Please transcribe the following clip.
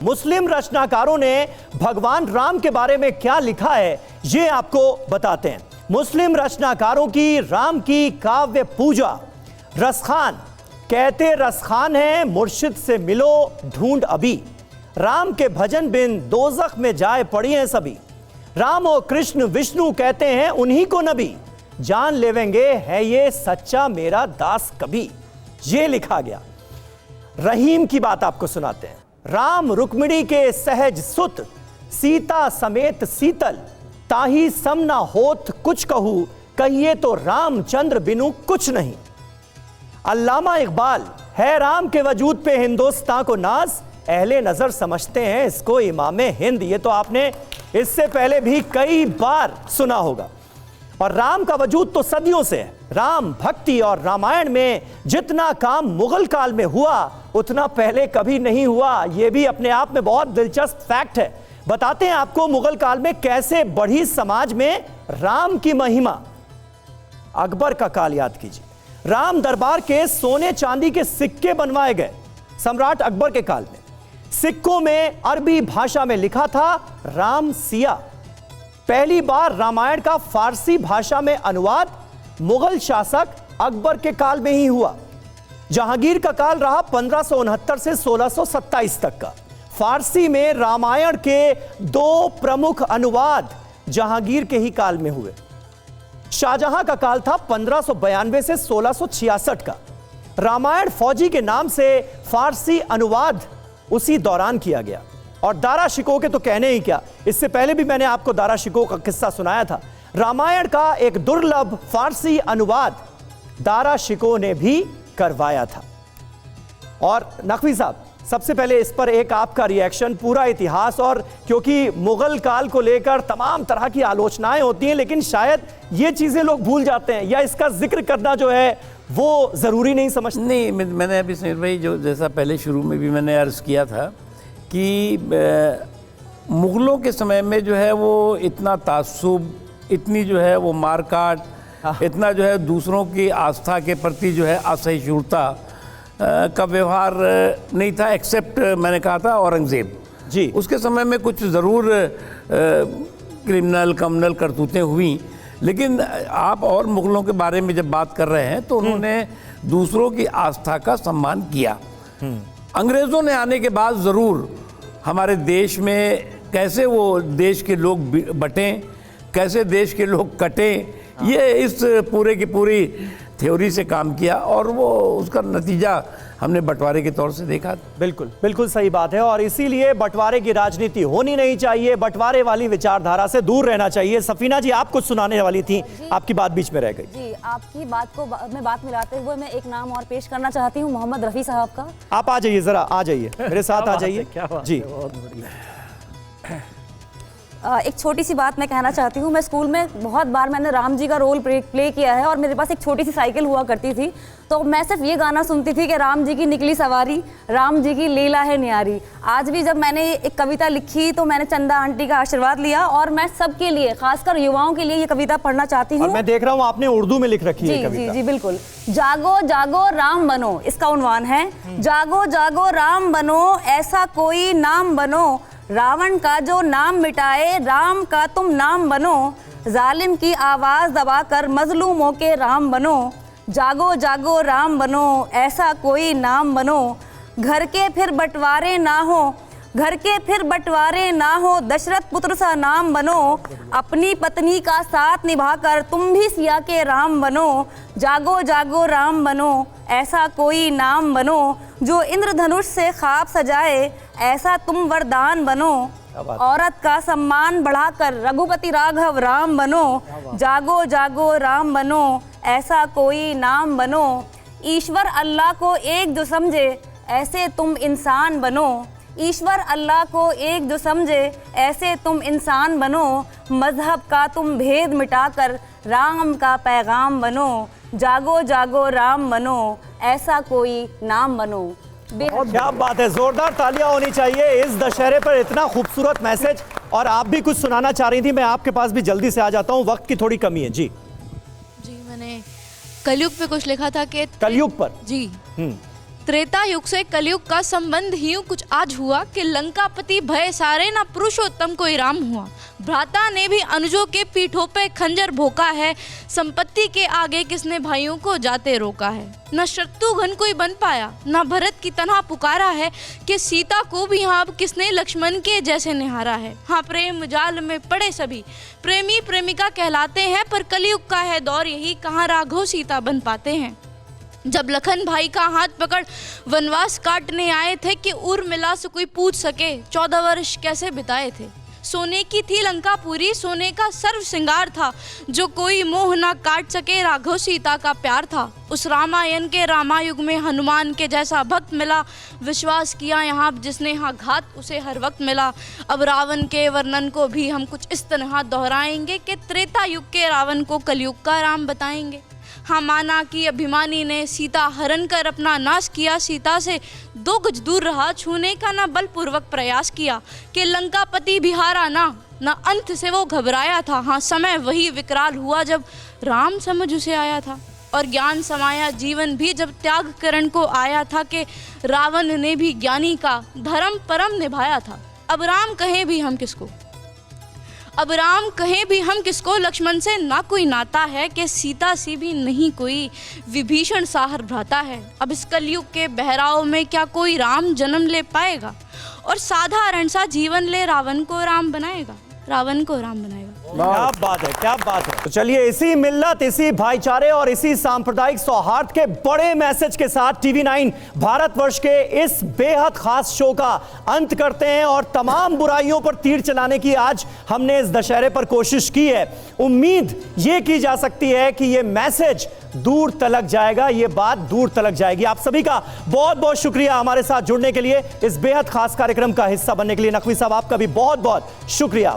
मुस्लिम रचनाकारों ने भगवान राम के बारे में क्या लिखा है, ये आपको बताते हैं। मुस्लिम रचनाकारों की राम की काव्य पूजा। रसखान कहते रसखान है, मुर्शिद से मिलो ढूंढ अभी। राम के भजन बिन दोजख में जाए पड़ी हैं सभी। राम और कृष्ण विष्णु कहते हैं उन्हीं को नबी। जान लेवेंगे है ये सच्चा मेरा दास कभी। ये लिखा गया। रहीम की बात आपको सुनाते हैं। राम रुक्मिणी के सहज सुत, सीता समेत शीतल। ताही सम ना होत कुछ कहूं, कहिए तो रामचंद्र बिनु कुछ नहीं। अल्लामा इकबाल है राम के वजूद पे हिंदुस्तान को नाज। अहले नजर समझते हैं इसको इमामे हिंद। ये तो आपने इससे पहले भी कई बार सुना होगा। और राम का वजूद तो सदियों से है। राम भक्ति और रामायण में जितना काम मुगल काल में हुआ उतना पहले कभी नहीं हुआ। यह भी अपने आप में बहुत दिलचस्प फैक्ट है। बताते हैं आपको मुगल काल में कैसे बढ़ी समाज में राम की महिमा। अकबर का काल याद कीजिए। राम दरबार के सोने चांदी के सिक्के बनवाए गए सम्राट अकबर के काल में। सिक्कों में अरबी भाषा में लिखा था राम सिया। पहली बार रामायण का फारसी भाषा में अनुवाद मुगल शासक अकबर के काल में ही हुआ। जहांगीर का काल रहा 1569 से 1627 तक का। फारसी में रामायण के 2 प्रमुख अनुवाद जहांगीर के ही काल में हुए। शाहजहां का काल था 1592 से 1666 का। रामायण फौजी के नाम से फारसी अनुवाद उसी दौरान किया गया। और दारा शिकोह के तो कहने ही क्या, इससे पहले भी मैंने आपको दारा शिकोह का किस्सा सुनाया था। रामायण का एक दुर्लभ फारसी अनुवाद दारा शिकोह ने भी करवाया था। और नकवी साहब, सबसे पहले इस पर एक आपका रिएक्शन। पूरा इतिहास, और क्योंकि मुगल काल को लेकर तमाम तरह की आलोचनाएं होती हैं, लेकिन शायद ये चीजें लोग भूल जाते हैं या इसका जिक्र करना जो है वो जरूरी नहीं समझते। नहीं, मैंने अभी समीर भाई जो जैसा पहले शुरू में भी मैंने अर्ज किया था कि मुगलों के समय में जो है वो इतना तासुब, इतनी जो है वो मारकाट, इतना जो है दूसरों की आस्था के प्रति जो है असहिष्णुता का व्यवहार नहीं था, एक्सेप्ट मैंने कहा था औरंगजेब जी। उसके समय में कुछ ज़रूर कम्युनल करतूतें हुई, लेकिन आप और मुगलों के बारे में जब बात कर रहे हैं तो उन्होंने दूसरों की आस्था का सम्मान किया। अंग्रेज़ों ने आने के बाद ज़रूर हमारे देश में कैसे वो देश के लोग बटें, कैसे देश के लोग कटें, ये इस पूरे की पूरी थ्योरी से काम किया और वो उसका नतीजा हमने बंटवारे के तौर से देखा। बिल्कुल बिल्कुल सही बात है। और इसीलिए बंटवारे की राजनीति होनी नहीं चाहिए, बंटवारे वाली विचारधारा से दूर रहना चाहिए। सफीना जी, आप कुछ सुनाने वाली थी, आपकी बात बीच में रह गई। जी, आपकी बात को मैं बात मिलाते हुए मैं एक नाम और पेश करना चाहती हूँ, मोहम्मद रफ़ी साहब का। आप आ जाइए, जरा आ जाइए मेरे साथ, आ जाइए जी। एक छोटी सी बात मैं कहना चाहती हूँ। मैं स्कूल में बहुत बार मैंने राम जी का रोल प्ले किया है और मेरे पास एक छोटी सी साइकिल हुआ करती थी, तो मैं सिर्फ ये गाना सुनती थी कि राम जी की निकली सवारी, राम जी की लीला है न्यारी। आज भी जब मैंने एक कविता लिखी तो मैंने चंदा आंटी का आशीर्वाद लिया और मैं सबके लिए, खासकर युवाओं के लिए ये कविता पढ़ना चाहती हूँ। मैं देख रहा हूँ आपने उर्दू में लिख रखी है कविता। जी बिल्कुल। जागो जागो राम बनो, इसका उन्वान है। जागो जागो राम बनो, ऐसा कोई नाम बनो, रावण का जो नाम मिटाए, राम का तुम नाम बनो, जालिम की आवाज़ दबाकर मजलूमों के राम बनो। जागो जागो राम बनो, ऐसा कोई नाम बनो, घर के फिर बंटवारे ना हो, घर के फिर बंटवारे ना हो, दशरथ पुत्र सा नाम बनो, अपनी पत्नी का साथ निभाकर तुम भी सिया के राम बनो। जागो जागो राम बनो, ऐसा कोई नाम बनो, जो इंद्रधनुष से ख्वाब सजाए, ऐसा तुम वरदान बनो। औरत का सम्मान बढ़ाकर रघुपति राघव राम बनो। जागो जागो राम बनो, ऐसा कोई नाम बनो, ईश्वर अल्लाह को एक जो समझे, ऐसे तुम इंसान बनो। ईश्वर अल्लाह को एक जो समझे, ऐसे तुम इंसान बनो। मजहब का तुम भेद मिटाकर राम का पैगाम बनो। जागो जागो राम बनो, ऐसा कोई नाम बनो। क्या बात है, जोरदार तालियां होनी चाहिए इस दशहरे पर, इतना खूबसूरत मैसेज। और आप भी कुछ सुनाना चाह रही थी, मैं आपके पास भी जल्दी से आ जाता हूँ, वक्त की थोड़ी कमी है जी। जी, मैंने कलयुग पे कुछ लिखा था कि कलयुग पर जी त्रेता युग से कलयुग का संबंध ही कुछ आज हुआ कि लंकापति भय सारे ना पुरुषोत्तम कोई राम हुआ। भ्राता ने भी अनुजों के पीठों पे खंजर भोंका है, संपत्ति के आगे किसने भाइयों को जाते रोका है। न शत्रुघ्न कोई बन पाया, न भरत की तरह पुकारा है कि सीता को भी यहाँ अब किसने लक्ष्मण के जैसे निहारा है। हाँ, प्रेम जाल में पड़े सभी प्रेमी प्रेमिका कहलाते हैं, पर कलयुग का है दौर यही, कहाँ राघव सीता बन पाते हैं। जब लखन भाई का हाथ पकड़ वनवास काटने आए थे कि उर्मिला से कोई पूछ सके 14 वर्ष कैसे बिताए थे। सोने की थी लंका पूरी, सोने का सर्व श्रृंगार था, जो कोई मोह ना काट सके राघव सीता का प्यार था। उस रामायण के रामायुग में हनुमान के जैसा भक्त मिला, विश्वास किया यहाँ जिसने हाँ घात उसे हर वक्त मिला। अब रावण के वर्णन को भी हम कुछ इस तरह दोहराएंगे कि त्रेता युग के रावण को कलयुग का राम बताएंगे। हाँ, माना कि अभिमानी ने सीता हरण कर अपना नाश किया, सीता से 2 गज दूर रहा, छूने का ना बलपूर्वक प्रयास किया कि लंकापति भी हारा ना अंत से वो घबराया था। हाँ, समय वही विकराल हुआ जब राम समझ उसे आया था, और ज्ञान समाया जीवन भी जब त्याग करण को आया था कि रावण ने भी ज्ञानी का धर्म परम निभाया था। अब राम कहें भी हम किसको, लक्ष्मण से ना कोई नाता है कि सीता से भी नहीं कोई विभीषण साहर भ्राता है। अब इस कलयुग के बहराव में क्या कोई राम जन्म ले पाएगा, और साधारण सा जीवन ले रावण को राम बनाएगा। क्या बात है, क्या बात है। तो चलिए इसी मिल्लत, इसी भाईचारे और इसी सांप्रदायिक सौहार्द के बड़े मैसेज के साथ TV9 भारतवर्ष के इस बेहद खास शो का अंत करते हैं, और तमाम बुराइयों पर तीर चलाने की आज हमने इस दशहरे पर कोशिश की है। उम्मीद ये की जा सकती है कि ये मैसेज दूर तलक जाएगा, ये बात दूर तलक जाएगी। आप सभी का बहुत बहुत शुक्रिया हमारे साथ जुड़ने के लिए, इस बेहद खास कार्यक्रम का हिस्सा बनने के लिए। नकवी साहब, आपका भी बहुत बहुत शुक्रिया।